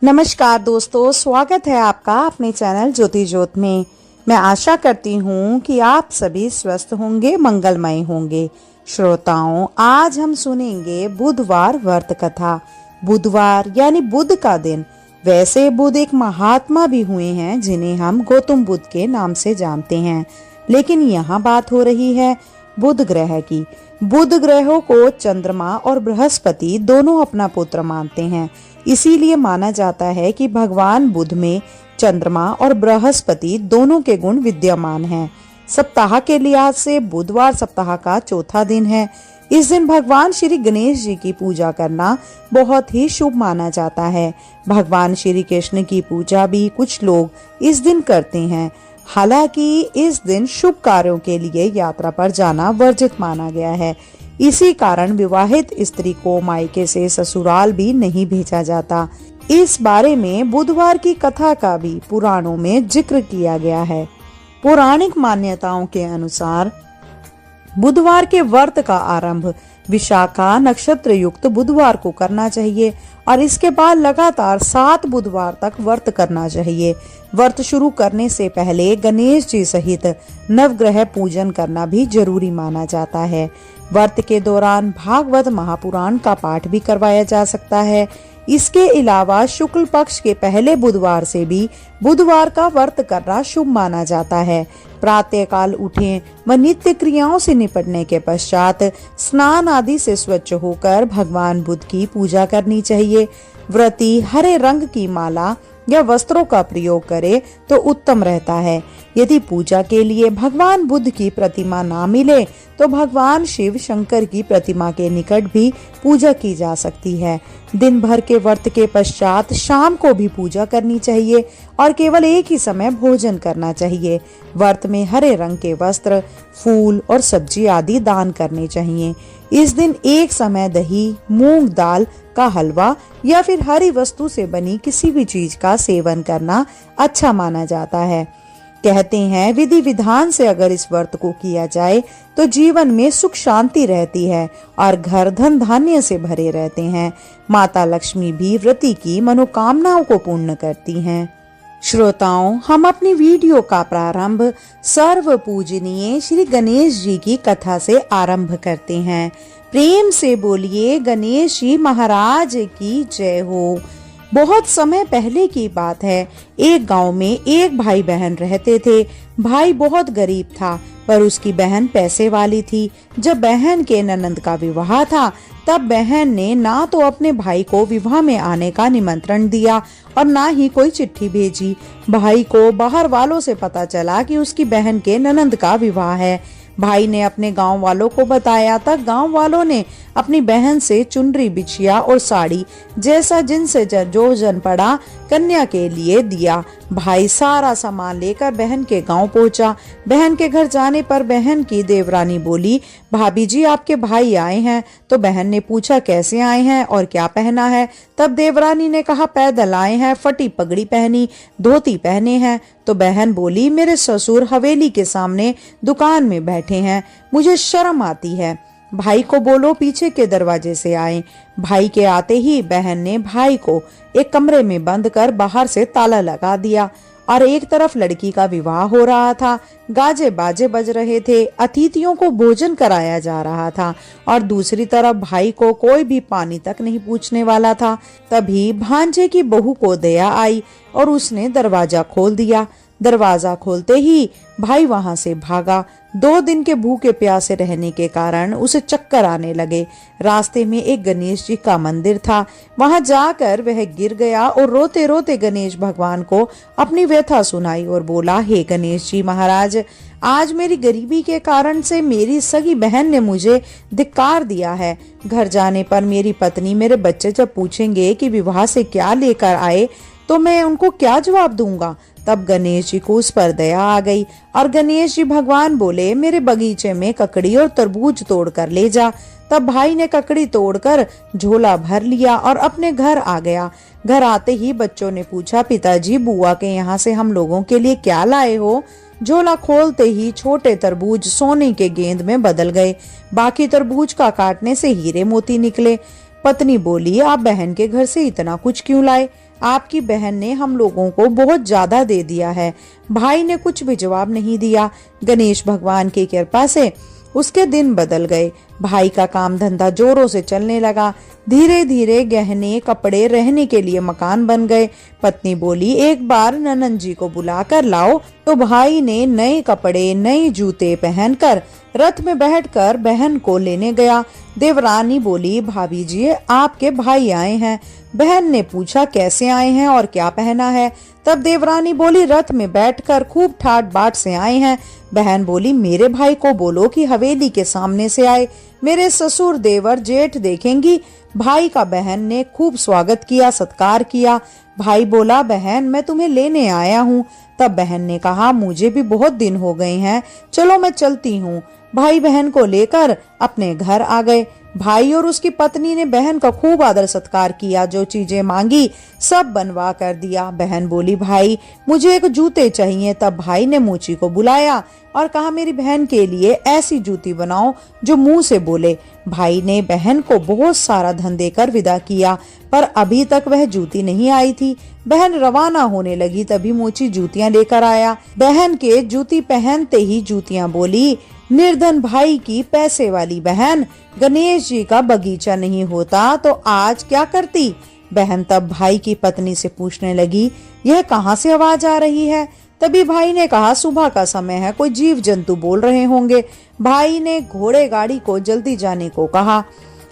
नमस्कार दोस्तों, स्वागत है आपका अपने चैनल ज्योति ज्योत में। मैं आशा करती हूँ कि आप सभी स्वस्थ होंगे, मंगलमय होंगे। श्रोताओं, आज हम सुनेंगे बुधवार व्रत कथा। बुधवार यानी बुध का दिन। वैसे बुध एक महात्मा भी हुए हैं जिन्हें हम गौतम बुद्ध के नाम से जानते हैं, लेकिन यहाँ बात हो रही है बुध ग्रह की। बुध ग्रहों को चंद्रमा और बृहस्पति दोनों अपना पुत्र मानते हैं। इसीलिए माना जाता है कि भगवान बुध में चंद्रमा और बृहस्पति दोनों के गुण विद्यमान हैं। सप्ताह के लिहाज से बुधवार सप्ताह का चौथा दिन है। इस दिन भगवान श्री गणेश जी की पूजा करना बहुत ही शुभ माना जाता है। भगवान श्री कृष्ण की पूजा भी कुछ लोग इस दिन करते हैं। हालांकि इस दिन शुभ कार्यों के लिए यात्रा पर जाना वर्जित माना गया है। इसी कारण विवाहित स्त्री को मायके से ससुराल भी नहीं भेजा जाता। इस बारे में बुधवार की कथा का भी पुराणों में जिक्र किया गया है। पौराणिक मान्यताओं के अनुसार बुधवार के व्रत का आरंभ विशाखा नक्षत्र युक्त बुधवार को करना चाहिए और इसके बाद लगातार 7 बुधवार तक व्रत करना चाहिए। व्रत शुरू करने से पहले गणेश जी सहित नवग्रह पूजन करना भी जरूरी माना जाता है। व्रत के दौरान भागवत महापुराण का पाठ भी करवाया जा सकता है। इसके अलावा शुक्ल पक्ष के पहले बुधवार से भी बुधवार का व्रत करना शुभ माना जाता है। प्रातःकाल उठें व नित्य क्रियाओं से निपटने के पश्चात स्नान आदि से स्वच्छ होकर भगवान बुद्ध की पूजा करनी चाहिए। व्रती हरे रंग की माला या वस्त्रों का प्रयोग करे तो उत्तम रहता है। यदि पूजा के लिए भगवान बुद्ध की प्रतिमा ना मिले तो भगवान शिव शंकर की प्रतिमा के निकट भी पूजा की जा सकती है। दिन भर के व्रत के पश्चात शाम को भी पूजा करनी चाहिए और केवल एक ही समय भोजन करना चाहिए। व्रत में हरे रंग के वस्त्र, फूल और सब्जी आदि दान करने चाहिए। इस दिन एक समय दही, मूंग दाल का हलवा या फिर हरी वस्तु से बनी किसी भी चीज का सेवन करना अच्छा माना जाता है। कहते हैं विधि विधान से अगर इस व्रत को किया जाए तो जीवन में सुख शांति रहती है और घर धन धान्य से भरे रहते हैं। माता लक्ष्मी भी व्रती की मनोकामनाओं को पूर्ण करती हैं। श्रोताओं, हम अपनी वीडियो का प्रारंभ सर्व पूजनीय श्री गणेश जी की कथा से आरंभ करते हैं। प्रेम से बोलिए गणेश जी महाराज की जय हो। बहुत समय पहले की बात है। एक गांव में एक भाई बहन रहते थे। भाई बहुत गरीब था पर उसकी बहन पैसे वाली थी। जब बहन के ननंद का विवाह था तब बहन ने ना तो अपने भाई को विवाह में आने का निमंत्रण दिया और ना ही कोई चिट्ठी भेजी। भाई को बाहर वालों से पता चला कि उसकी बहन के ननंद का विवाह है। भाई ने अपने गांव वालों को बताया तब गांव वालों ने अपनी बहन से चुनरी, बिछिया और साड़ी जैसा जिनसे जो जन पड़ा कन्या के लिए दिया। भाई सारा सामान लेकर बहन के गांव पहुंचा। बहन के घर जाने पर बहन की देवरानी बोली, भाभी जी आपके भाई आए हैं। तो बहन ने पूछा कैसे आए हैं और क्या पहना है। तब देवरानी ने कहा पैदल आए हैं, फटी पगड़ी पहनी, धोती पहने हैं। तो बहन बोली मेरे ससुर हवेली के सामने दुकान में बैठे हैं, मुझे शर्म आती है। भाई को बोलो पीछे के दरवाजे से आए। भाई के आते ही बहन ने भाई को एक कमरे में बंद कर बाहर से ताला लगा दिया और एक तरफ लड़की का विवाह हो रहा था। गाजे बाजे बज रहे थे, अतिथियों को भोजन कराया जा रहा था और दूसरी तरफ भाई को कोई भी पानी तक नहीं पूछने वाला था। तभी भांजे की बहू को दया आई और उसने दरवाजा खोल दिया। दरवाजा खोलते ही भाई वहां से भागा। 2 दिन के भूखे प्यासे रहने के कारण उसे चक्कर आने लगे। रास्ते में एक गणेश जी का मंदिर था। वहां जाकर वह गिर गया और रोते रोते गणेश भगवान को अपनी व्यथा सुनाई और बोला, हे गणेश जी महाराज, आज मेरी गरीबी के कारण से मेरी सगी बहन ने मुझे धिक्कार दिया है। घर जाने पर मेरी पत्नी, मेरे बच्चे जब पूछेंगे कि विवाह से क्या लेकर आए तो मैं उनको क्या जवाब दूंगा। तब गणेश जी को उस पर दया आ गई और गणेश जी भगवान बोले, मेरे बगीचे में ककड़ी और तरबूज तोड़ कर ले जा। तब भाई ने ककड़ी तोड़कर झोला भर लिया और अपने घर आ गया। घर आते ही बच्चों ने पूछा, पिताजी बुआ के यहाँ से हम लोगों के लिए क्या लाए हो। झोला खोलते ही छोटे तरबूज सोने के गेंद में बदल गए। बाकी तरबूज का काटने से हीरे मोती निकले। पत्नी बोली, आप बहन के घर से इतना कुछ क्यों लाए? आपकी बहन ने हम लोगों को बहुत ज्यादा दे दिया है। भाई ने कुछ भी जवाब नहीं दिया। गणेश भगवान की कृपा से उसके दिन बदल गए। भाई का काम धंधा जोरों से चलने लगा। धीरे धीरे गहने कपड़े रहने के लिए मकान बन गए। पत्नी बोली, एक बार ननंद जी को बुलाकर लाओ। तो भाई ने नए कपड़े नए जूते पहनकर रथ में बैठकर बहन को लेने गया। देवरानी बोली, भाभी जी आपके भाई आए हैं। बहन ने पूछा, कैसे आए हैं और क्या पहना है? तब देवरानी बोली, रथ में बैठकर खूब ठाट बाट से आए हैं। बहन बोली, मेरे भाई को बोलो कि हवेली के सामने से आए, मेरे ससुर देवर जेठ देखेंगी। भाई का बहन ने खूब स्वागत किया, सत्कार किया। भाई बोला, बहन मैं तुम्हें लेने आया हूँ। तब बहन ने कहा, मुझे भी बहुत दिन हो गए हैं, चलो मैं चलती हूँ। भाई बहन को लेकर अपने घर आ गए। भाई और उसकी पत्नी ने बहन का खूब आदर सत्कार किया। जो चीजें मांगी सब बनवा कर दिया। बहन बोली, भाई मुझे एक जूते चाहिए। तब भाई ने मोची को बुलाया और कहा, मेरी बहन के लिए ऐसी जूती बनाओ जो मुंह से बोले। भाई ने बहन को बहुत सारा धन देकर विदा किया, पर अभी तक वह जूती नहीं आई थी। बहन रवाना होने लगी, तभी मोची जूतियां लेकर आया। बहन के जूती पहनते ही जूतियां बोली, निर्धन भाई की पैसे वाली बहन, गणेश जी का बगीचा नहीं होता तो आज क्या करती? बहन तब भाई की पत्नी से पूछने लगी, यह कहाँ से आवाज आ रही है? तभी भाई ने कहा, सुबह का समय है, कोई जीव जंतु बोल रहे होंगे। भाई ने घोड़े गाड़ी को जल्दी जाने को कहा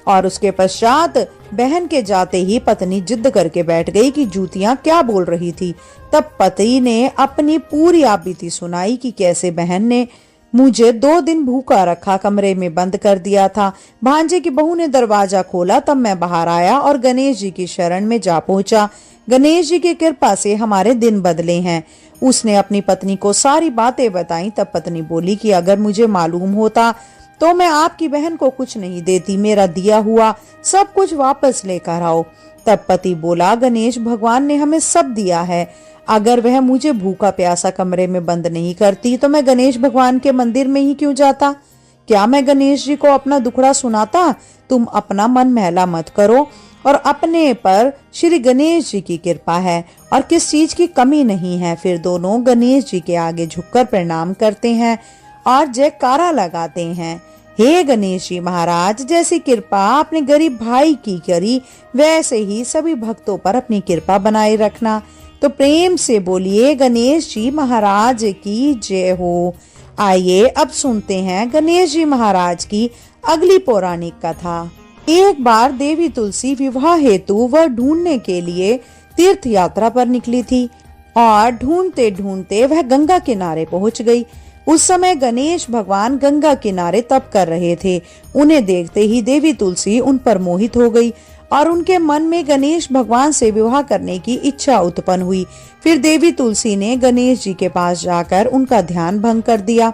और उसके पश्चात बहन के जाते ही पत्नी जिद करके बैठ गई कि जूतियां क्या बोल रही थी। तब पति ने अपनी पूरी आपबीती सुनाई कि कैसे बहन ने मुझे 2 दिन भूखा रखा, कमरे में बंद कर दिया था। भांजे की बहू ने दरवाजा खोला, तब मैं बाहर आया और गणेश जी की शरण में जा पहुंचा। गणेश जी की कृपा से हमारे दिन बदले हैं। उसने अपनी पत्नी को सारी बातें बताई। तब पत्नी बोली कि अगर मुझे मालूम होता तो मैं आपकी बहन को कुछ नहीं देती, मेरा दिया हुआ सब कुछ वापस लेकर आओ। तब पति बोला, गणेश भगवान ने हमें सब दिया है, अगर वह मुझे भूखा प्यासा कमरे में बंद नहीं करती तो मैं गणेश भगवान के मंदिर में ही क्यों जाता? क्या मैं गणेश जी को अपना दुखड़ा सुनाता? तुम अपना मन मैला मत करो और अपने पर श्री गणेश जी की कृपा है और किस चीज की कमी नहीं है। फिर दोनों गणेश जी के आगे झुककर प्रणाम करते हैं और जयकारा लगाते हैं। हे गणेश जी महाराज, जैसी कृपा अपने गरीब भाई की करी वैसे ही सभी भक्तों पर अपनी कृपा बनाए रखना। तो प्रेम से बोलिए, गणेश जी महाराज की जय हो। आइए अब सुनते हैं गणेश जी महाराज की अगली पौराणिक कथा। एक बार देवी तुलसी विवाह हेतु वह ढूंढने के लिए तीर्थ यात्रा पर निकली थी और ढूंढते ढूंढते वह गंगा किनारे पहुंच गई। उस समय गणेश भगवान गंगा किनारे तप कर रहे थे। उन्हें देखते ही देवी तुलसी उन पर मोहित हो गई और उनके मन में गणेश भगवान से विवाह करने की इच्छा उत्पन्न हुई। फिर देवी तुलसी ने गणेश जी के पास जाकर उनका ध्यान भंग कर दिया।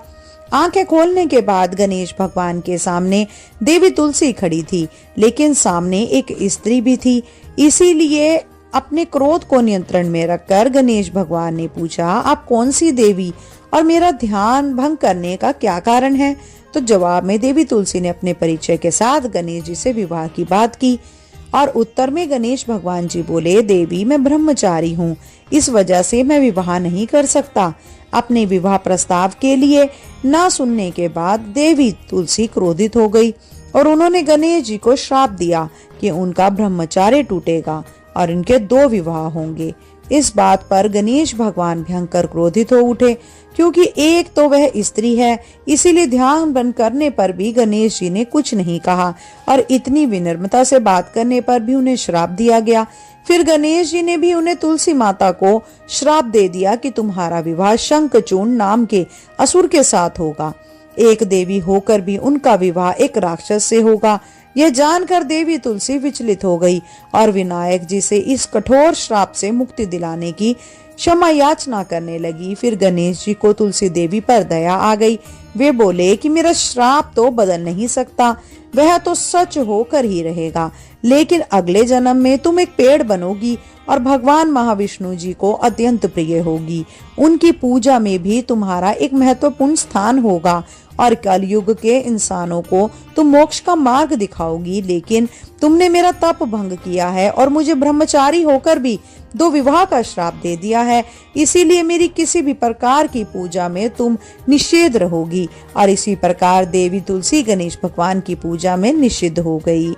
आंखें खोलने के बाद गणेश भगवान के सामने देवी तुलसी खड़ी थी, लेकिन सामने एक स्त्री भी थी। इसीलिए अपने क्रोध को नियंत्रण में रखकर गणेश भगवान ने पूछा, आप कौन सी देवी और मेरा ध्यान भंग करने का क्या कारण है? तो जवाब में देवी तुलसी ने अपने परिचय के साथ गणेश जी से विवाह की बात की और उत्तर में गणेश भगवान जी बोले, देवी मैं ब्रह्मचारी हूँ, इस वजह से मैं विवाह नहीं कर सकता। अपने विवाह प्रस्ताव के लिए ना सुनने के बाद देवी तुलसी क्रोधित हो गई और उन्होंने गणेश जी को श्राप दिया कि उनका ब्रह्मचार्य टूटेगा और इनके 2 विवाह होंगे। इस बात पर गणेश भगवान भयंकर क्रोधित हो उठे, क्योंकि एक तो वह स्त्री है, इसीलिए ध्यान बंद करने पर भी गणेश जी ने कुछ नहीं कहा और इतनी विनम्रता से बात करने पर भी उन्हें श्राप दिया गया। फिर गणेश जी ने भी उन्हें तुलसी माता को श्राप दे दिया कि तुम्हारा विवाह शंखचूर्ण नाम के असुर के साथ होगा। एक देवी होकर भी उनका विवाह एक राक्षस से होगा। यह जानकर देवी तुलसी विचलित हो गई और विनायक जी से इस कठोर श्राप से मुक्ति दिलाने की क्षमा याचना करने लगी। फिर गणेश जी को तुलसी देवी पर दया आ गई। वे बोले कि मेरा श्राप तो बदल नहीं सकता, वह तो सच होकर ही रहेगा, लेकिन अगले जन्म में तुम एक पेड़ बनोगी और भगवान महाविष्णु जी को अत्यंत प्रिय होगी। उनकी पूजा में भी तुम्हारा एक महत्वपूर्ण स्थान होगा और कलयुग के इंसानों को तुम मोक्ष का मार्ग दिखाओगी, लेकिन तुमने मेरा तप भंग किया है और मुझे ब्रह्मचारी होकर भी 2 विवाह का श्राप दे दिया है। इसीलिए मेरी किसी भी प्रकार की पूजा में तुम निषेध रहोगी। और इसी प्रकार देवी तुलसी गणेश भगवान की पूजा में निषिद्ध हो गई।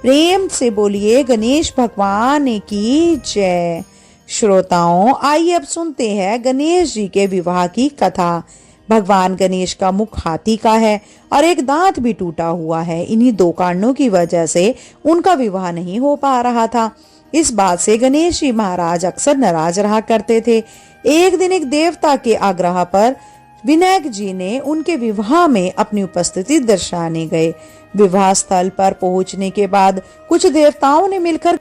प्रेम से बोलिए गणेश भगवान की जय। श्रोताओं, आइए अब सुनते हैं गणेश जी के विवाह की कथा। भगवान गणेश का मुख हाथी का है और एक दांत भी टूटा हुआ है। इन्हीं 2 कारणों की वजह से उनका विवाह नहीं हो पा रहा था। इस बात से गणेश जी महाराज अक्सर नाराज रहा करते थे। एक दिन एक देवता के आग्रह पर विनायक जी ने उनके विवाह में अपनी उपस्थिति दर्शाने गए। विवाह स्थल पर पहुंचने के बाद कुछ देवताओं ने मिलकर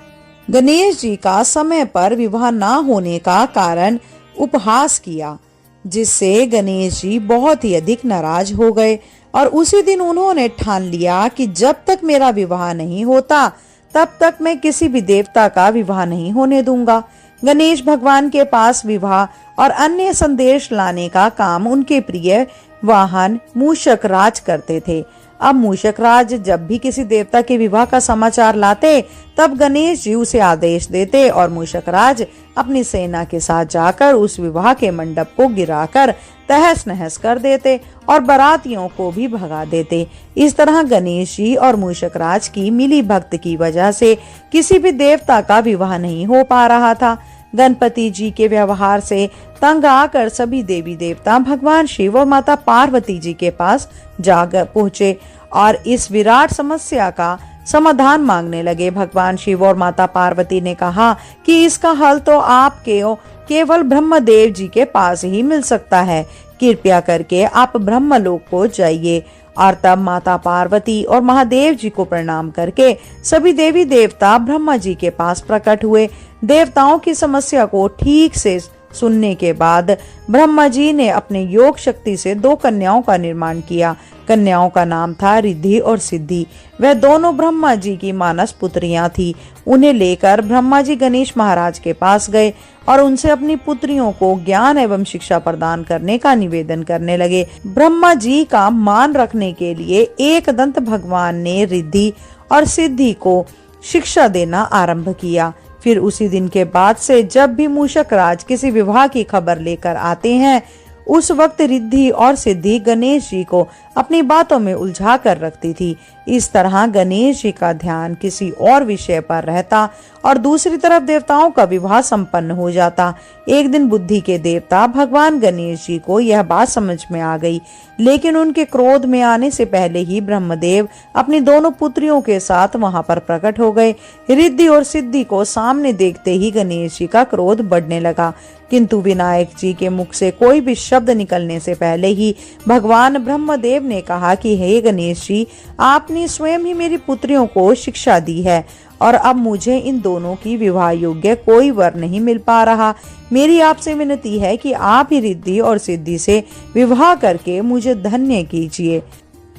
गणेश जी का समय पर विवाह न होने का कारण उपहास किया, जिससे गणेश जी बहुत ही अधिक नाराज हो गए। और उसी दिन उन्होंने ठान लिया कि जब तक मेरा विवाह नहीं होता तब तक मैं किसी भी देवता का विवाह नहीं होने दूंगा। गणेश भगवान के पास विवाह और अन्य संदेश लाने का काम उनके प्रिय वाहन मूषक राज करते थे। अब मूषक राज जब भी किसी देवता के विवाह का समाचार लाते, तब गणेश जी उसे आदेश देते और मूषक राज अपनी सेना के साथ जाकर उस विवाह के मंडप को गिराकर तहस नहस कर देते और बारातियों को भी भगा देते। इस तरह गणेश जी और मूषक राज की मिली भक्त की वजह से किसी भी देवता का विवाह नहीं हो पा रहा था। गणपति जी के व्यवहार से तंग आकर सभी देवी देवता भगवान शिव और माता पार्वती जी के पास जाकर पहुंचे और इस विराट समस्या का समाधान मांगने लगे। भगवान शिव और माता पार्वती ने कहा कि इसका हल तो आपके केवल ब्रह्मदेव जी के पास ही मिल सकता है। कृपया करके आप ब्रह्मलोक को जाइए। और तब माता पार्वती और महादेव जी को प्रणाम करके सभी देवी देवता ब्रह्मा जी के पास प्रकट हुए। देवताओं की समस्या को ठीक से सुनने के बाद ब्रह्मा जी ने अपने योग शक्ति से 2 कन्याओं का निर्माण किया। कन्याओं का नाम था रिद्धि और सिद्धि। वह दोनों ब्रह्मा जी की मानस पुत्रियां थी। उन्हें लेकर ब्रह्मा जी गणेश महाराज के पास गए और उनसे अपनी पुत्रियों को ज्ञान एवं शिक्षा प्रदान करने का निवेदन करने लगे। ब्रह्मा जी का मान रखने के लिए एकदंत भगवान ने रिद्धि और सिद्धि को शिक्षा देना आरंभ किया। फिर उसी दिन के बाद से जब भी मूषक राज किसी विवाह की खबर लेकर आते हैं, उस वक्त रिद्धि और सिद्धि गणेश जी को अपनी बातों में उलझा कर रखती थी। इस तरह गणेश जी का ध्यान किसी और विषय पर रहता और दूसरी तरफ देवताओं का विवाह संपन्न हो जाता। एक दिन बुद्धि के देवता भगवान गणेश जी को यह बात समझ में आ गई, लेकिन उनके क्रोध में आने से पहले ही ब्रह्मदेव अपनी दोनों पुत्रियों के साथ वहां पर प्रकट हो गए। रिद्धि और सिद्धि को सामने देखते ही गणेश जी का क्रोध बढ़ने लगा, किंतु विनायक जी के मुख से कोई भी शब्द निकलने से पहले ही भगवान ब्रह्मदेव ने कहा कि हे गणेश जी, आपने स्वयं ही मेरी पुत्रियों को शिक्षा दी है और अब मुझे इन दोनों की विवाह योग्य कोई वर नहीं मिल पा रहा। मेरी आपसे विनती है कि आप ही रिद्धि और सिद्धि से विवाह करके मुझे धन्य कीजिए।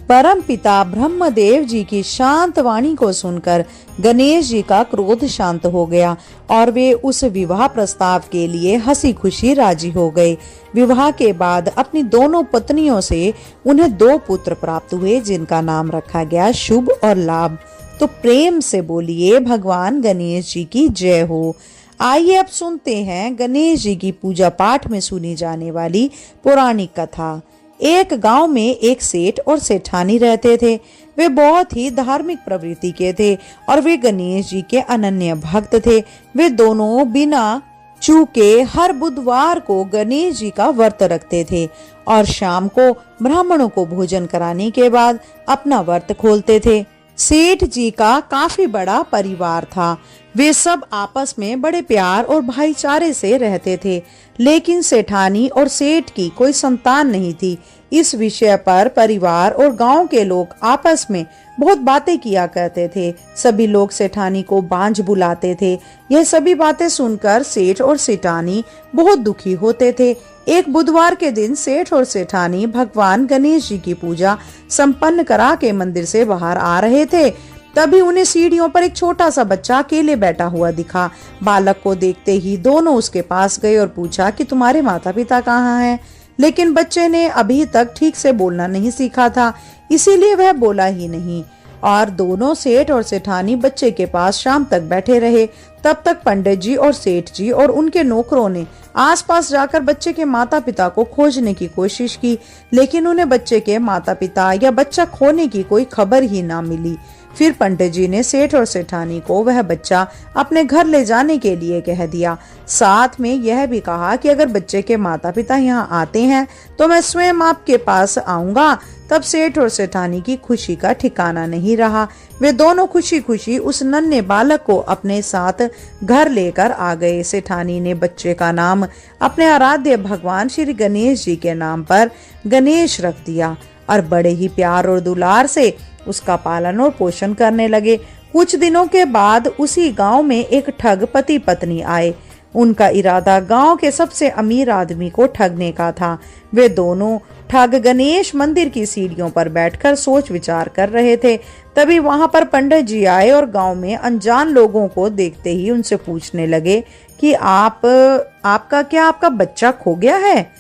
परम पिता ब्रह्मदेव जी की शांत वाणी को सुनकर गणेश जी का क्रोध शांत हो गया और वे उस विवाह प्रस्ताव के लिए हंसी खुशी राजी हो गए। विवाह के बाद अपनी दोनों पत्नियों से उन्हें 2 पुत्र प्राप्त हुए, जिनका नाम रखा गया शुभ और लाभ। तो प्रेम से बोलिए भगवान गणेश जी की जय हो। आइए अब सुनते हैं गणेश जी की पूजा पाठ में सुनी जाने वाली पौराणिक कथा। एक गांव में एक सेठ और सेठानी रहते थे। वे बहुत ही धार्मिक प्रवृत्ति के थे और वे गणेश जी के अनन्य भक्त थे। वे दोनों बिना चूके हर बुधवार को गणेश जी का व्रत रखते थे और शाम को ब्राह्मणों को भोजन कराने के बाद अपना व्रत खोलते थे। सेठ जी का काफी बड़ा परिवार था। वे सब आपस में बड़े प्यार और भाईचारे से रहते थे, लेकिन सेठानी और सेठ की कोई संतान नहीं थी। इस विषय पर परिवार और गांव के लोग आपस में बहुत बातें किया करते थे। सभी लोग सेठानी को बांझ बुलाते थे। यह सभी बातें सुनकर सेठ और सेठानी बहुत दुखी होते थे। एक बुधवार के दिन सेठ और सेठानी भगवान गणेश जी की पूजा संपन्न करा के मंदिर से बाहर आ रहे थे। तभी उन्हें सीढ़ियों पर एक छोटा सा बच्चा अकेले बैठा हुआ दिखा। बालक को देखते ही दोनों उसके पास गए और पूछा कि तुम्हारे माता पिता कहाँ हैं। लेकिन बच्चे ने अभी तक ठीक से बोलना नहीं सीखा था, इसीलिए वह बोला ही नहीं। और दोनों सेठ और सेठानी बच्चे के पास शाम तक बैठे रहे। तब तक पंडित जी और सेठ जी और उनके नौकरों ने आसपास जाकर बच्चे के माता पिता को खोजने की कोशिश की, लेकिन उन्हें बच्चे के माता पिता या बच्चा खोने की कोई खबर ही ना मिली। फिर पंडित जी ने सेठ और सेठानी को वह बच्चा अपने घर ले जाने के लिए कह दिया। साथ में यह भी कहा कि अगर बच्चे के माता पिता यहाँ आते हैं तो मैं स्वयं आपके पास आऊंगा। तब सेठ और सेठानी की खुशी का ठिकाना नहीं रहा। वे दोनों खुशी खुशी उस नन्हे बालक को अपने साथ घर लेकर आ गए। सेठानी ने बच्चे का नाम अपने आराध्य भगवान श्री गणेश जी के नाम पर गणेश रख दिया और बड़े ही प्यार और दुलार से उसका पालन और पोषण करने लगे। कुछ दिनों के बाद उसी गांव में एक ठग पति पत्नी आए। उनका इरादा गांव के सबसे अमीर आदमी को ठगने का था। वे दोनों ठग गणेश मंदिर की सीढ़ियों पर बैठकर सोच विचार कर रहे थे। तभी वहां पर पंडित जी आए और गांव में अनजान लोगों को देखते ही उनसे पूछने लगे कि आपका बच्चा खो गया है।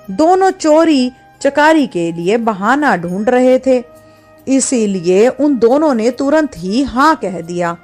दोनों चोरी चकारी के लिए बहाना ढूंढ रहे थे, इसीलिए उन दोनों ने तुरंत ही हाँ कह दिया।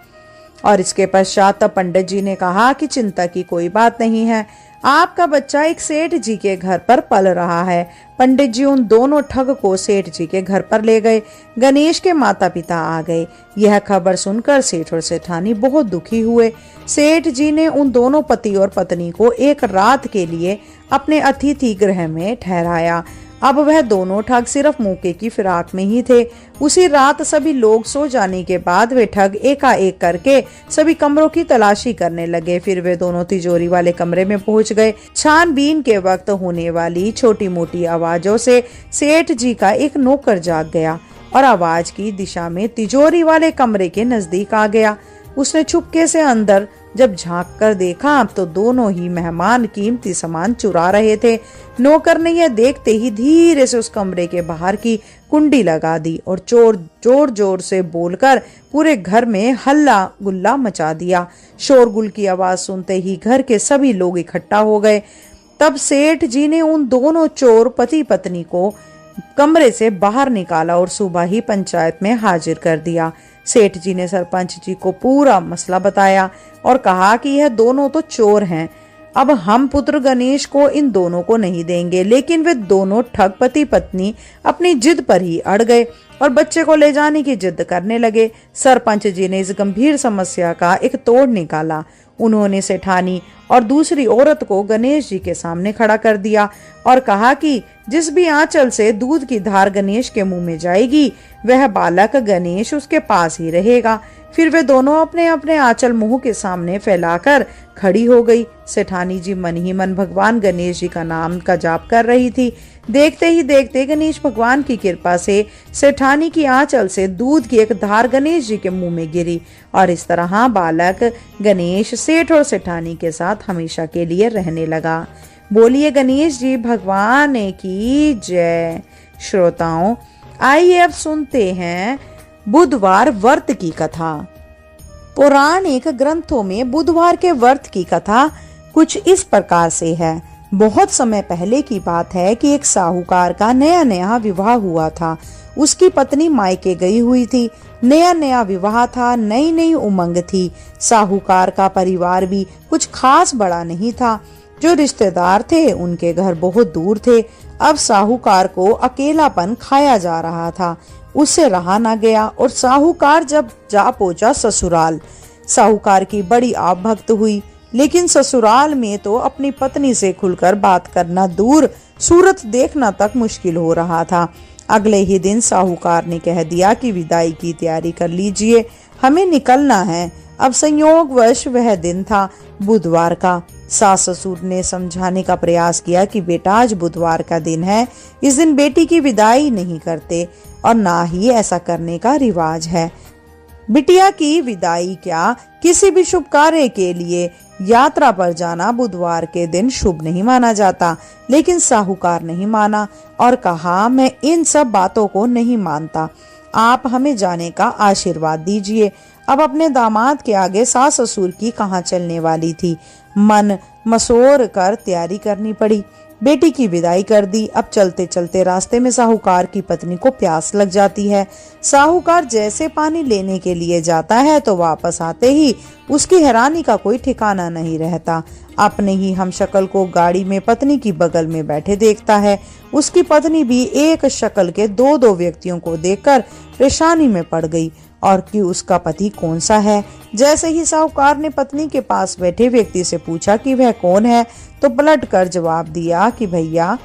और इसके पश्चात तब पंडित जी ने कहा कि चिंता की कोई बात नहीं है, आपका बच्चा एक सेठ जी के घर पर पल रहा है। पंडित जी उन दोनों ठग को सेठ जी के घर पर ले गए। गणेश के माता पिता आ गए। यह खबर सुनकर सेठ और सेठानी बहुत दुखी हुए। सेठ जी ने उन दोनों पति और पत्नी को एक रात के लिए अपने अतिथि गृह में ठहराया। अब वह दोनों ठग सिर्फ मौके की फिराक में ही थे। उसी रात सभी लोग सो जाने के बाद वे ठग एकाएक करके सभी कमरों की तलाशी करने लगे। फिर वे दोनों तिजोरी वाले कमरे में पहुंच गए। छानबीन के वक्त होने वाली छोटी मोटी आवाजों से सेठ जी का एक नौकर जाग गया और आवाज की दिशा में तिजोरी वाले कमरे के नजदीक आ गया। उसने चुपके से अंदर जब झांक कर देखा तो दोनों ही मेहमान कीमती सामान चुरा रहे थे। नौकर ने यह देखते ही धीरे से उस कमरे के बाहर की कुंडी लगा दी और जोर जोर से बोलकर पूरे घर में हल्ला गुल्ला मचा दिया। शोरगुल की आवाज सुनते ही घर के सभी लोग इकट्ठा हो गए। तब सेठ जी ने उन दोनों चोर पति पत्नी को कमरे से बाहर निकाला और सुबह ही पंचायत में हाजिर कर दिया। सेठ जी ने सरपंच जी को पूरा मसला बताया और कहा कि यह दोनों तो चोर हैं। अब हम पुत्र गणेश को इन दोनों को नहीं देंगे। लेकिन वे दोनों ठग पति पत्नी अपनी जिद पर ही अड़ गए और बच्चे को ले जाने की जिद करने लगे। सरपंच जी ने इस गंभीर समस्या का एक तोड़ निकाला। उन्होंने सेठानी और दूसरी औरत को गणेश जी के सामने खड़ा कर दिया और कहा कि जिस भी आंचल से दूध की धार गणेश के मुंह में जाएगी वह बालक गणेश उसके पास ही रहेगा। फिर वे दोनों अपने अपने आंचल मुंह के सामने फैलाकर खड़ी हो गई। सेठानी जी मन ही मन भगवान गणेश जी का नाम का जाप कर रही थी। देखते ही देखते गणेश भगवान की कृपा से सेठानी की आंचल से दूध की एक धार गणेश जी के मुंह में गिरी और इस तरह बालक गणेश सेठ और सेठानी के साथ हमेशा के लिए रहने लगा। बोलिए गणेश जी भगवान की जय। श्रोताओं, आइए अब सुनते हैं बुधवार व्रत की कथा। पौराणिक ग्रंथों में बुधवार के व्रत की कथा कुछ इस प्रकार से है। बहुत समय पहले की बात है कि एक साहूकार का नया नया विवाह हुआ था। उसकी पत्नी मायके गई हुई थी। नया नया विवाह था, नई नई उमंग थी। साहूकार का परिवार भी कुछ खास बड़ा नहीं था। जो रिश्तेदार थे उनके घर बहुत दूर थे। अब साहूकार को अकेलापन खाया जा रहा था। उससे रहा ना गया और साहूकार जब जा पहुंचा ससुराल, साहूकार की बड़ी आभक्त हुई। लेकिन ससुराल में तो अपनी पत्नी से खुलकर बात करना दूर, सूरत देखना तक मुश्किल हो रहा था। अगले ही दिन साहूकार ने कह दिया कि विदाई की तैयारी कर लीजिए, हमें निकलना है। अब संयोगवश वह दिन था बुधवार का। सास ससुर ने समझाने का प्रयास किया कि बेटा आज बुधवार का दिन है, इस दिन बेटी की विदाई नहीं करते और ना ही ऐसा करने का रिवाज है। बिटिया की विदाई क्या, किसी भी शुभ कार्य के लिए यात्रा पर जाना बुधवार के दिन शुभ नहीं माना जाता। लेकिन साहूकार नहीं माना और कहा मैं इन सब बातों को नहीं मानता, आप हमें जाने का आशीर्वाद दीजिए। अब अपने दामाद के आगे सास ससुर की कहाँ चलने वाली थी। मन मसोर कर तैयारी करनी पड़ी। बेटी की विदाई कर दी। अब चलते चलते रास्ते में साहूकार की पत्नी को प्यास लग जाती है। साहूकार जैसे पानी लेने के लिए जाता है तो वापस आते ही उसकी हैरानी का कोई ठिकाना नहीं रहता। अपने ही हमशक्ल को गाड़ी में पत्नी की बगल में बैठे देखता है। उसकी पत्नी भी एक शक्ल के दो दो व्यक्तियों को देखकर परेशानी में पड़ गई और कि उसका पति कौन सा है। जैसे ही साहूकार ने पत्नी के पास बैठे व्यक्ति से पूछा कि वह कौन है, तो पलट कर जवाब दिया कि भैया,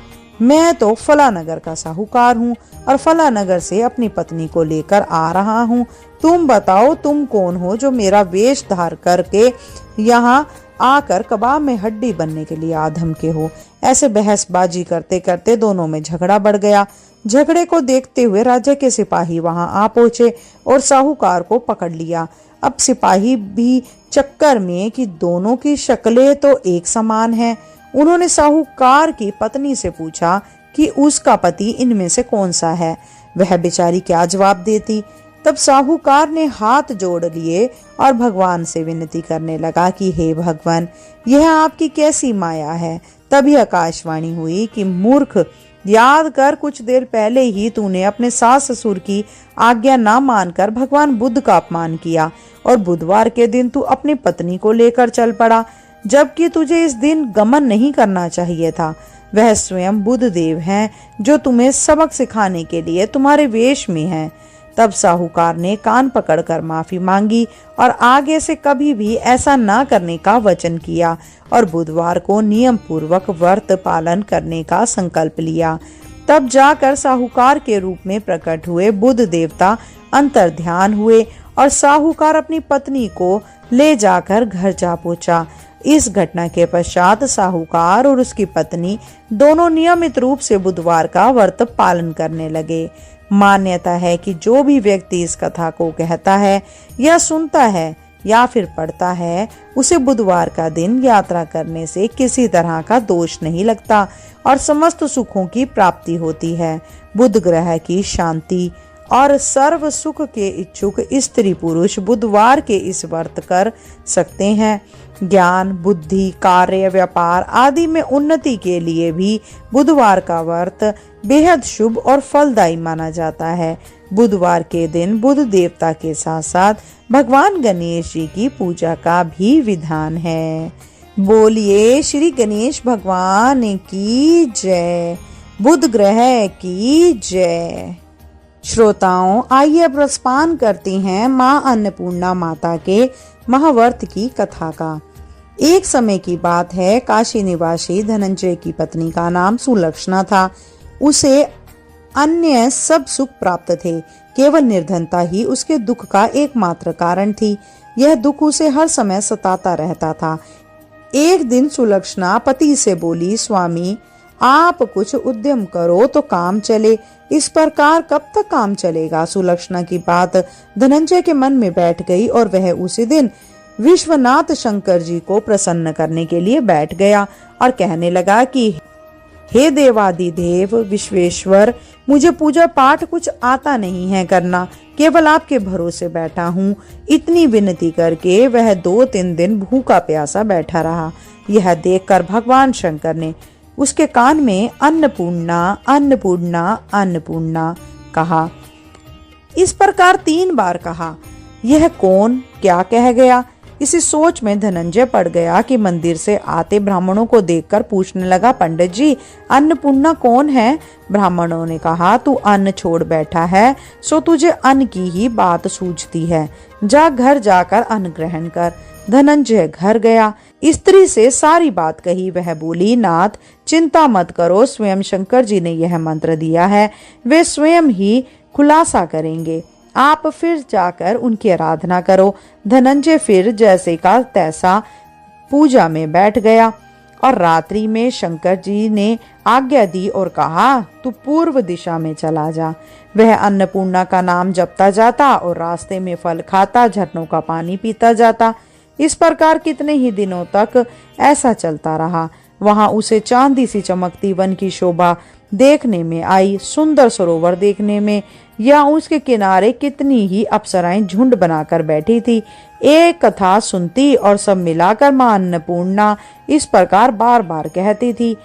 मैं तो फला नगर का साहूकार हूँ और फला नगर से अपनी पत्नी को लेकर आ रहा हूँ। तुम बताओ, तुम कौन हो जो मेरा वेश धार करके यहाँ आकर कबाब में हड्डी बनने के लिए आधम के हो। ऐसे बहसबाजी करते करते दोनों में झगड़ा बढ़ गया। झगड़े को देखते हुए राज्य के सिपाही वहां आ पहुंचे और साहूकार को पकड़ लिया। अब सिपाही भी चक्कर में कि दोनों की शक्लें तो एक समान हैं। उन्होंने साहूकार की पत्नी से पूछा कि उसका पति इनमें से कौन सा है। वह बेचारी क्या जवाब देती। तब साहूकार ने हाथ जोड़ लिए और भगवान से विनती करने लगा कि हे भगवान, यह आपकी कैसी माया है। तभी आकाशवाणी हुई कि मूर्ख, याद कर, कुछ देर पहले ही तूने अपने सास ससुर की आज्ञा ना मानकर भगवान बुद्ध का अपमान किया और बुधवार के दिन तू अपनी पत्नी को लेकर चल पड़ा, जबकि तुझे इस दिन गमन नहीं करना चाहिए था। वह स्वयं बुद्ध देव हैं जो तुम्हें सबक सिखाने के लिए तुम्हारे वेश में हैं। तब साहूकार ने कान पकड़कर माफी मांगी और आगे से कभी भी ऐसा ना करने का वचन किया और बुधवार को नियम पूर्वक व्रत पालन करने का संकल्प लिया। तब जाकर साहूकार के रूप में प्रकट हुए बुद्ध देवता अंतर ध्यान हुए और साहूकार अपनी पत्नी को ले जाकर घर जा पहुंचा। इस घटना के पश्चात साहूकार और उसकी पत्नी दोनों नियमित रूप से बुधवार का व्रत पालन करने लगे। मान्यता है कि जो भी व्यक्ति इस कथा को कहता है या सुनता है या फिर पढ़ता है, उसे बुधवार का दिन यात्रा करने से किसी तरह का दोष नहीं लगता और समस्त सुखों की प्राप्ति होती है। बुध ग्रह की शांति और सर्व सुख के इच्छुक स्त्री पुरुष बुधवार के इस व्रत कर सकते हैं। ज्ञान, बुद्धि, कार्य, व्यापार आदि में उन्नति के लिए भी बुधवार का व्रत बेहद शुभ और फलदायी माना जाता है। बुधवार के दिन बुध देवता के साथ साथ भगवान गणेश जी की पूजा का भी विधान है। बोलिए श्री गणेश भगवान की जय, बुध ग्रह की जय। श्रोताओं, आइए अब रसपान करते हैं माँ अन्नपूर्णा माता के महाव्रत की कथा का। एक समय की बात है, काशी निवासी धनंजय की पत्नी का नाम सुलक्षणा था। उसे अन्य सब सुख प्राप्त थे, केवल निर्धनता ही उसके दुख का एकमात्र कारण थी। यह दुख उसे हर समय सताता रहता था। एक दिन सुलक्षणा पति से बोली, स्वामी, आप कुछ उद्यम करो तो काम चले। इस प्रकार कब तक काम चलेगा? सुलक्षणा की बात धनंजय के मन में बैठ गई और वह उसी दिन विश्वनाथ शंकर जी को प्रसन्न करने के लिए बैठ गया और कहने लगा कि हे देवादिदेव विश्वेश्वर, मुझे पूजा पाठ कुछ आता नहीं है करना, केवल आपके भरोसे बैठा हूँ। इतनी विनती करके वह 2-3 दिन भूखा प्यासा बैठा रहा। यह देखकर भगवान शंकर ने उसके कान में अन्नपूर्णा अन्नपूर्णा अन्नपूर्णा कहा। इस प्रकार 3 बार कहा। यह कौन क्या कह गया? इसी सोच में धनंजय पड़ गया कि मंदिर से आते ब्राह्मणों को देखकर पूछने लगा, पंडित जी, अन्नपूर्णा कौन है? ब्राह्मणों ने कहा, तू अन्न छोड़ बैठा है सो तुझे अन्न की ही बात सूझती है। जा घर जाकर अन्न ग्रहण कर। धनंजय घर गया, स्त्री से सारी बात कही। वह बोली, नाथ, चिंता मत करो, स्वयं शंकर जी ने यह मंत्र दिया है, वे स्वयं ही खुलासा करेंगे। आप फिर जाकर उनकी आराधना करो। धनंजय फिर जैसे का तैसा पूजा में बैठ गया और रात्रि में शंकर जी ने आज्ञा दी और कहा, तू पूर्व दिशा में चला जा। वह अन्नपूर्णा का नाम जपता जाता और रास्ते में फल खाता, झरनों का पानी पीता जाता। इस प्रकार कितने ही दिनों तक ऐसा चलता रहा। वहां उसे चांदी सी चमकती वन की शोभा देखने में आई, सुंदर सरोवर देखने में, या उसके किनारे कितनी ही अप्सराएं झुंड बनाकर बैठी थी। एक कथा सुनती और सब मिलाकर मां अन्नपूर्णा इस प्रकार बार बार कहती थी,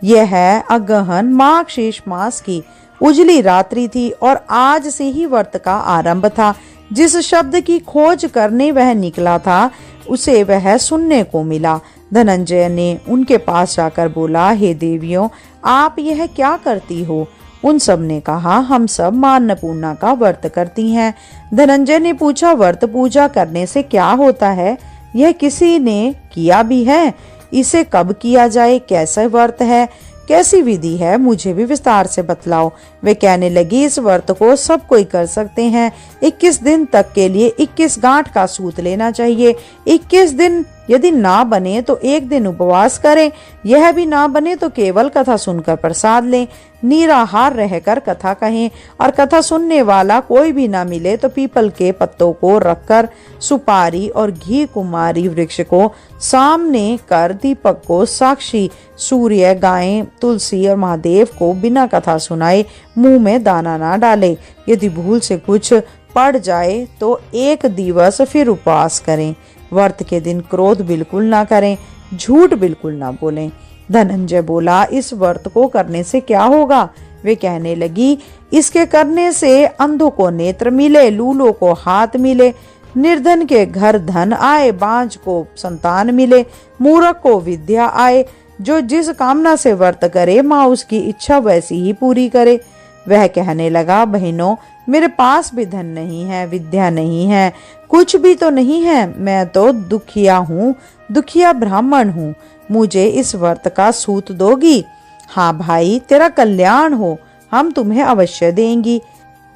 यह अगहन माघ मास की उजली रात्रि थी और आज से ही व्रत का आरंभ था। जिस शब्द की खोज करने वह निकला था उसे वह सुनने को मिला। धनंजय ने उनके पास जाकर बोला, हे देवियों, आप यह क्या करती हो? उन सब ने कहा, हम सब मां अन्नपूर्णा का व्रत करती हैं। धनंजय ने पूछा, व्रत पूजा करने से क्या होता है? यह किसी ने किया भी है? इसे कब किया जाए? कैसा व्रत है? कैसी विधि है? मुझे भी विस्तार से बतलाओ। वे कहने लगी, इस व्रत को सब कोई कर सकते हैं। 21 दिन तक के लिए 21 गांठ का सूत लेना चाहिए। 21 दिन यदि ना बने तो एक दिन उपवास करें। यह भी ना बने तो केवल कथा सुनकर प्रसाद लें। निराहार रहकर कथा कहें और कथा सुनने वाला कोई भी ना मिले तो पीपल के पत्तों को रखकर सुपारी और घी कुमारी वृक्ष को सामने कर दीपक को साक्षी सूर्य, गायें, तुलसी और महादेव को बिना कथा सुनाए मुंह में दाना ना डाले। यदि भूल से कुछ पड़ जाए तो एक दिवस फिर उपवास करें। व्रत के दिन क्रोध बिल्कुल ना करें, झूठ बिल्कुल ना बोलें। धनंजय बोला, इस व्रत को करने से क्या होगा? वे कहने लगी, इसके करने से अंधों को नेत्र मिले, लूलों को हाथ मिले, निर्धन के घर धन आए, बांझ को संतान मिले, मूर्ख को विद्या आए। जो जिस कामना से व्रत करे माँ उसकी इच्छा वैसी ही पूरी करे। वह कहने लगा, बहनों, मेरे पास भी धन नहीं है, विद्या नहीं है, कुछ भी तो नहीं है। मैं तो दुखिया हूँ, दुखिया ब्राह्मण हूँ। मुझे इस व्रत का सूत दोगी? हाँ भाई, तेरा कल्याण हो, हम तुम्हें अवश्य देंगी।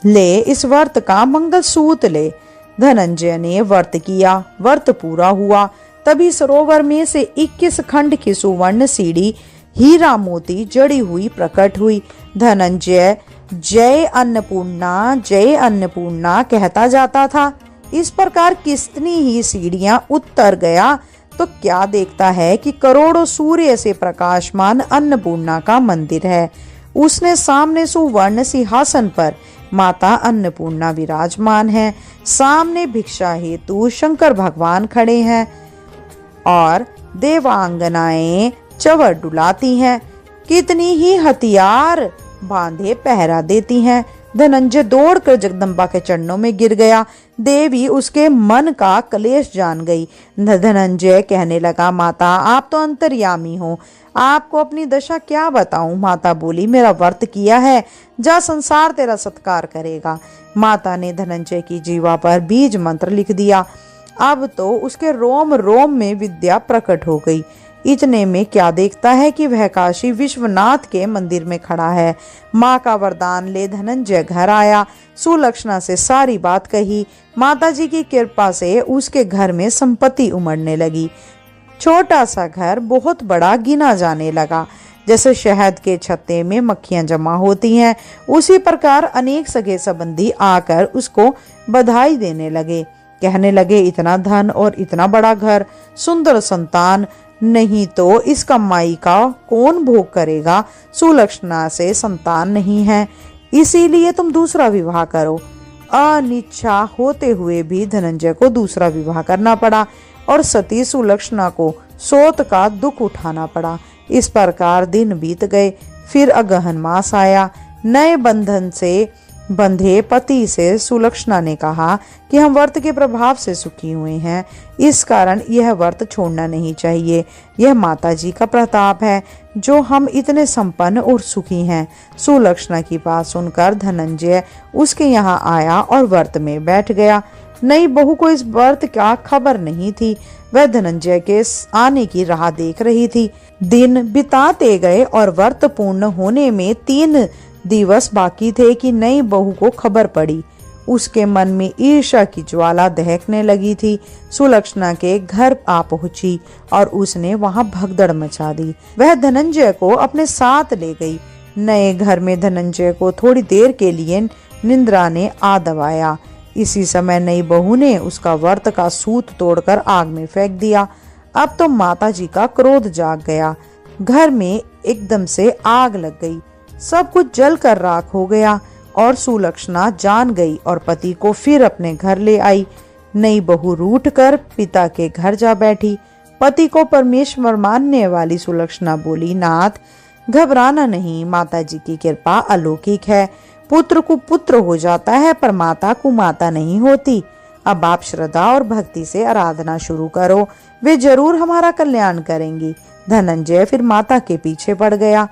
ले, इस व्रत का मंगल सूत ले। धनंजय ने व्रत किया। व्रत पूरा हुआ। तभी सरोवर में से 21 खंड की सुवर्ण सीढ़ी हीरा मोती जड़ी हुई प्रकट हुई। धनंजय जय अन्नपूर्णा कहता जाता था। इस प्रकार कितनी ही सीढ़ियां उतर गया तो क्या देखता है कि करोड़ों सूर्य से प्रकाशमान अन्नपूर्णा का मंदिर है। उसने सामने सुवर्ण सिंहासन पर माता अन्नपूर्णा विराजमान है। सामने भिक्षा हेतु शंकर भगवान खड़े हैं और देवांगनाएं चवर डुलाती हैं। कितनी ही हथियार बांधे पहरा देती हैं। धनंजय दौड़कर जगदम्बा के चरणों में गिर गया। देवी उसके मन का क्लेश जान गई। धनंजय कहने लगा, माता, आप तो अंतर्यामी हो, आपको अपनी दशा क्या बताऊं? माता बोली, मेरा व्रत किया है, जा, संसार तेरा सत्कार करेगा। माता ने धनंजय की जीवा पर बीज मंत्र लिख दिया। अब तो उसके रोम रोम में विद्या प्रकट हो गई। इतने में क्या देखता है कि वह काशी विश्वनाथ के मंदिर में खड़ा है। माँ का वरदान ले धनंजय घर आया। सुलक्षणा से सारी बात कही। माताजी की कृपा से उसके घर में संपत्ति उमड़ने लगी। छोटा सा घर बहुत बड़ा गिना जाने लगा। जैसे शहद के छत्ते में मक्खियां जमा होती हैं, उसी प्रकार अनेक सगे संबंधी आकर उसको बधाई देने लगे। कहने लगे, इतना धन और इतना बड़ा घर, सुंदर संतान, नहीं तो इस कमाई का कौन भोग करेगा? सुलक्षणा से संतान नहीं है, इसीलिए तुम दूसरा विवाह करो। अनिच्छा होते हुए भी धनंजय को दूसरा विवाह करना पड़ा और सती सुलक्षणा को सोत का दुख उठाना पड़ा। इस प्रकार दिन बीत गए। फिर अगहन मास आया। नए बंधन से बंधे पति से सुलक्षणा ने कहा कि हम व्रत के प्रभाव से सुखी हुए हैं, इस कारण यह व्रत छोड़ना नहीं चाहिए। यह माताजी का प्रताप है जो हम इतने संपन्न और सुखी हैं। सुलक्षणा की बात सुनकर धनंजय उसके यहाँ आया और व्रत में बैठ गया। नई बहू को इस व्रत का खबर नहीं थी। वह धनंजय के आने की राह देख रही थी। दिन बिताते गए और व्रत पूर्ण होने में 3 दिवस बाकी थे कि नई बहू को खबर पड़ी। उसके मन में ईर्ष्या की ज्वाला दहकने लगी थी। सुलक्षणा के घर आ पहुंची और उसने वहां भगदड़ मचा दी। वह धनंजय को अपने साथ ले गई। नए घर में धनंजय को थोड़ी देर के लिए निंद्रा ने आ दबाया। इसी समय नई बहू ने उसका व्रत का सूत तोड़कर आग में फेंक दिया। अब तो माताजी का क्रोध जाग गया। घर में एकदम से आग लग गई। सब कुछ जल कर राख हो गया और सुलक्षणा जान गई और पति को फिर अपने घर ले आई। नई बहू रूठ कर पिता के घर जा बैठी। पति को परमेश्वर मानने वाली सुलक्षणा बोली, नाथ, घबराना नहीं, माता जी की कृपा अलौकिक है। पुत्र को पुत्र हो जाता है पर माता को माता नहीं होती। अब आप श्रद्धा और भक्ति से आराधना शुरू करो, वे जरूर हमारा कल्याण करेंगी। धनंजय फिर माता के पीछे पड़ गया।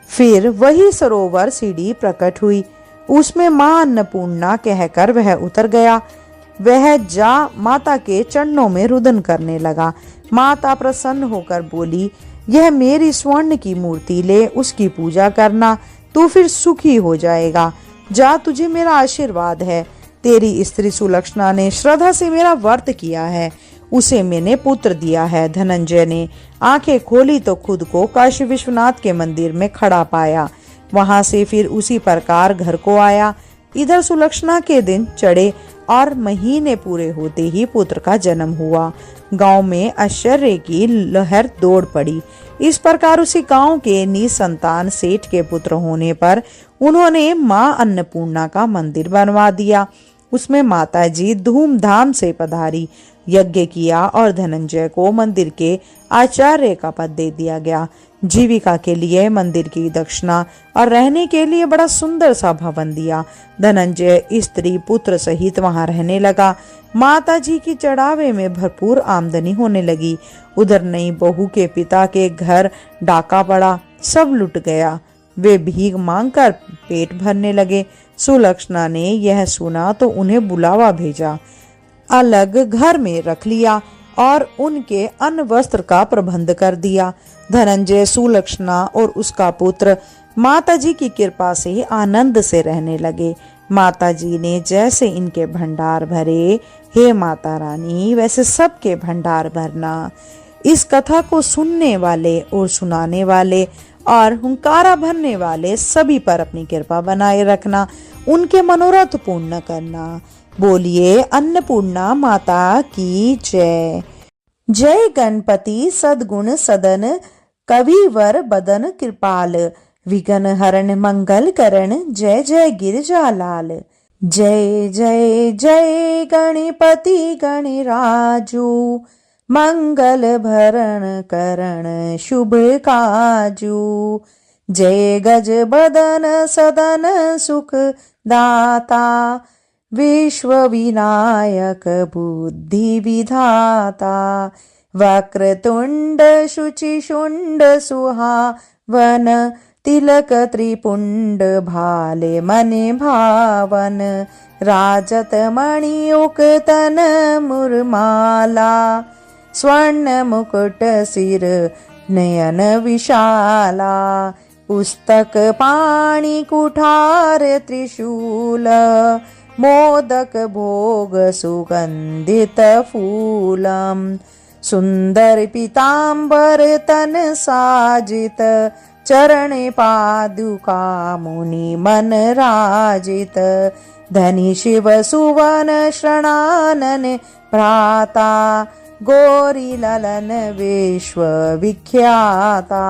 फिर वही सरोवर सीढ़ी प्रकट हुई, उसमें मां अन्नपूर्णा कहकर वह उतर गया। वह जा माता के चरणों में रुदन करने लगा। माता प्रसन्न होकर बोली, यह मेरी स्वर्ण की मूर्ति ले, उसकी पूजा करना, तू फिर सुखी हो जाएगा। जा, तुझे मेरा आशीर्वाद है। तेरी स्त्री सुलक्षणा ने श्रद्धा से मेरा व्रत किया है, उसे मैंने पुत्र दिया है। धनंजय ने आंखें खोली तो खुद को काशी विश्वनाथ के मंदिर में खड़ा पाया। वहां से फिर उसी प्रकार घर को आया। इधर सुलक्षणा के दिन चढ़े और महीने पूरे होते ही पुत्र का जन्म हुआ। गांव में आश्चर्य की लहर दौड़ पड़ी। इस प्रकार उसी गांव के निसंतान सेठ के पुत्र होने पर उन्होंने मां अन्नपूर्णा का मंदिर बनवा दिया। उसमें माता जी धूमधाम से पधारी, यज्ञ किया और धनंजय को मंदिर के आचार्य का पद दे दिया गया। जीविका के लिए मंदिर की दक्षिणा और रहने के लिए बड़ा सुंदर सा भवन दिया। धनंजय स्त्री पुत्र सहित वहां रहने लगा। माता जी की चढ़ावे में भरपूर आमदनी होने लगी। उधर नई बहू के पिता के घर डाका पड़ा, सब लुट गया। वे भीख मांगकर पेट भरने लगे। सुलक्षणा ने यह सुना तो उन्हें बुलावा भेजा, अलग घर में रख लिया और उनके अन्न वस्त्र का प्रबंध कर दिया। धनंजय, सुलक्षणा और उसका पुत्र माता जी की कृपा से आनंद से रहने लगे। माता जी ने जैसे इनके भंडार भरे, हे माता रानी, वैसे सबके भंडार भरना। इस कथा को सुनने वाले और सुनाने वाले और हुंकारा भरने वाले सभी पर अपनी कृपा बनाए रखना, उनके मनोरथ पूर्ण करना। बोलिए अन्नपूर्णा माता की जय। जय गणपति सद्गुण सदन, कविवर बदन कृपाल, विघ्न हरण मंगल करण, जय जय गिरजालाल। जय जय जय गणपति गणराजू, मंगल भरण करण शुभ काजू। जय गज बदन सदन सुख दाता, विश्व विनायक बुद्धि विधाता। वक्रतुंड शुचि शुंड सुहावन, तिलक त्रिपुंड भाले मने भावन। राजत मणियुक तन मुरमाला, स्वर्ण मुकुट सिर नयन विशाला। पुस्तक पाणि कुठार त्रिशूल, मोदक भोग सुगंधित फूलम। सुंदर पीतांबर तन साजित, चरण पादुका मुनि मन राजित। धनी शिव सुवन शरणानन भ्राता, गौरी ललन विश्व विख्याता।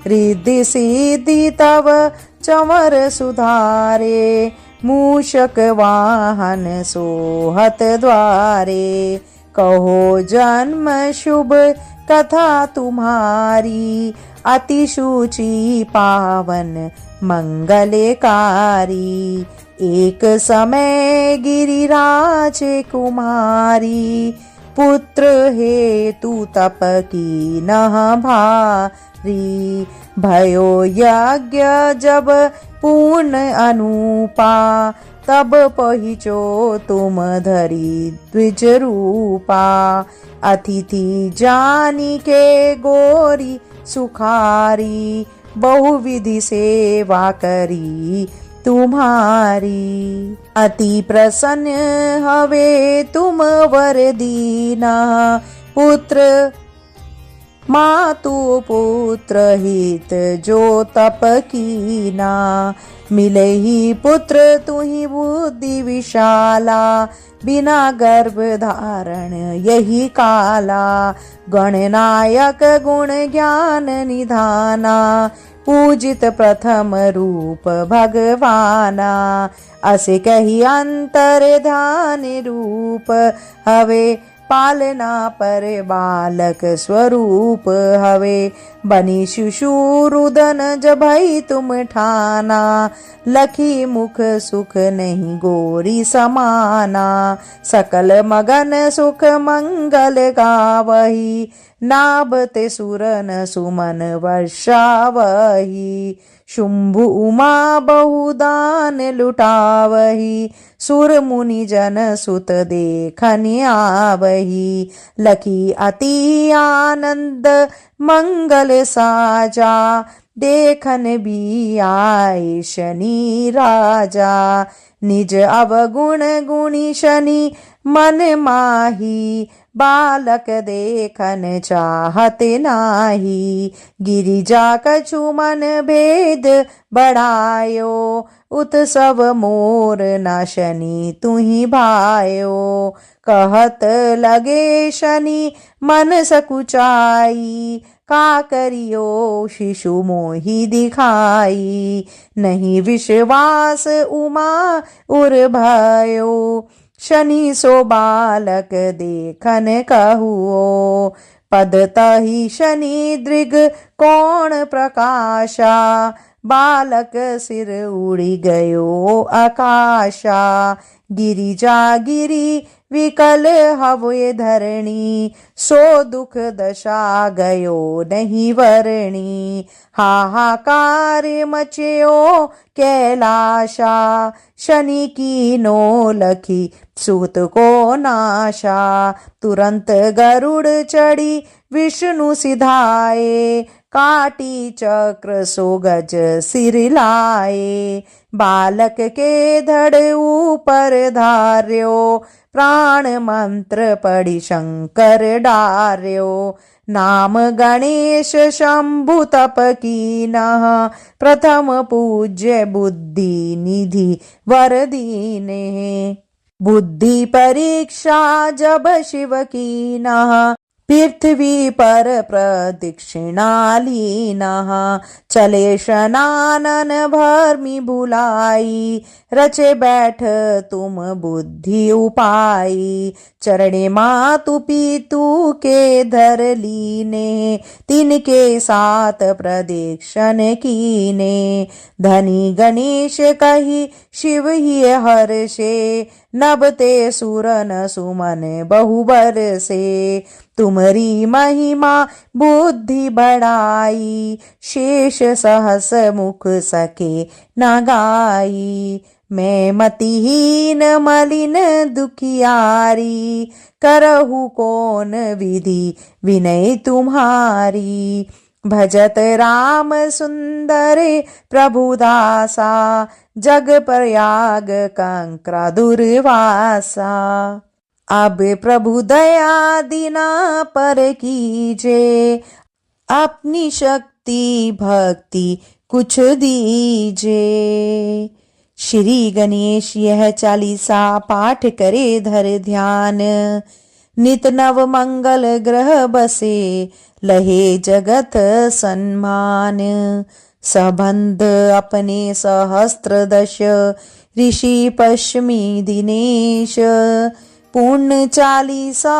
रिद्धि सिद्धि तव चमर सुधारे, मूषक वाहन सोहत द्वारे। कहो जन्म शुभ कथा तुम्हारी, अति शुचि पावन मंगलकारी। एक समय गिरिराज कुमारी, पुत्र हेतु तप की नह भारी। भयो यज्ञ जब पूर्ण अनुपा, तब पहुँचो तुम धरी द्विज रूपा। अतिथि जानी के गोरी सुखारी, बहुविधि सेवा करी तुम्हारी। अति प्रसन्न हवे तुम वर दीना, पुत्र मातु पुत्र हित जो तप कीना। मिले ही पुत्र तुहि बुद्धि विशाला, बिना गर्भ धारण यही काला। गणनायक गुण ज्ञान निधाना, पूजित प्रथम रूप भगवाना। असे कही अंतर ध्यान रूप, हवे पालना पर बालक स्वरूप हवे। बनी शिशुरुदन जभई तुम ठाना, लखी मुख सुख नहीं गोरी समाना। सकल मगन सुख मंगल गावही, नाभते सुरन सुमन वर्षावही। शुंभु उमा बहुदान लुटावही, सुर मुनि जन सुत देखनि आवही। लखी अति आनंद मंगल साजा, देखन भी आए शनि राजा। निज अवगुण गुणी शनि मन माही, बालक देखन चाहत नाही। गिरिजा कछु मन भेद बढ़ायो, उत्सव मोर न शनि तुहि भायो। कहत लगे शनि मन सकुचाई, का करियो शिशु मोहि दिखाई। नहीं विश्वास उमा उर भयो, शनि सो बालक देखन कहुओ। पद तहि शनि दृग कोण प्रकाशा, बालक सिर उड़ी गयो आकाशा। गिरिजा गिरी विकल हवे धरणी, सो दुख दशा गयो नहीं वरणी। हाहाकार मचयो कैलाशा, शनि की नो लखी सूत को नाशा। तुरंत गरुड़ चढ़ी विष्णु सिधाए, काटी चक्र सो गज सिर लाए। बालक के धड़ ऊपर धार्यो, प्राण मंत्र पढ़ी शंकर डार्यो। नाम गणेश शंभु तप कीनः, प्रथम पूज्य बुद्धि निधि वर दीने। बुद्धि परीक्षा जब शिव कीनः, पृथ्वी पर प्रदक्षिणा लीनः। चले शनानन भर्मि भुलाई, रचे बैठ तुम बुद्धि उपाई। चरणे मातु पितु के धर लीने, तिनके साथ प्रदक्षिण कीने। धनी गणेश कही शिव ही हर्षे, नभते सुरन सुमन बहुबर से। तुमरी महिमा बुद्धि बढ़ाई, शेष सहस मुख सके न गाई। मैं मतिहीन मलिन दुखियारी, करहु कौन विधि विनय तुम्हारी। भजत राम सुंदर प्रभुदासा, जग प्रयाग कंक्रा दुर्वासा। अब प्रभु दया दीना पर कीजे, अपनी शक्ति भक्ति कुछ दीजे। श्री गणेश यह चालीसा पाठ करे धर ध्यान, नित नव मंगल ग्रह बसे लहे जगत सम्मान। सबंध अपने सहस्त्र दश, ऋषि पश्चिमी दिनेश। पूर्ण चालीसा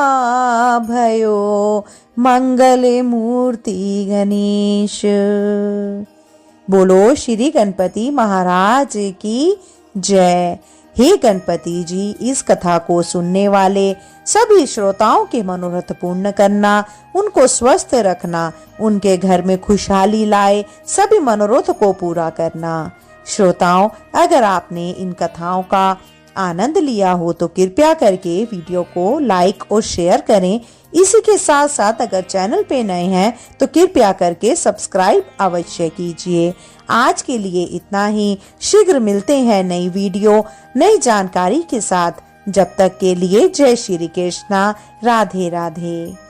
भयो, मंगल मूर्ति गणेश। बोलो श्री गणपति महाराज की जय। हे गणपति जी, इस कथा को सुनने वाले सभी श्रोताओं के मनोरथ पूर्ण करना, उनको स्वस्थ रखना, उनके घर में खुशहाली लाए, सभी मनोरथ को पूरा करना। श्रोताओं, अगर आपने इन कथाओं का आनंद लिया हो तो कृपया करके वीडियो को लाइक और शेयर करें। इसी के साथ साथ अगर चैनल पे नए हैं तो कृपया करके सब्सक्राइब अवश्य कीजिए। आज के लिए इतना ही। शीघ्र मिलते हैं नई वीडियो नई जानकारी के साथ। जब तक के लिए जय श्री कृष्णा, राधे राधे।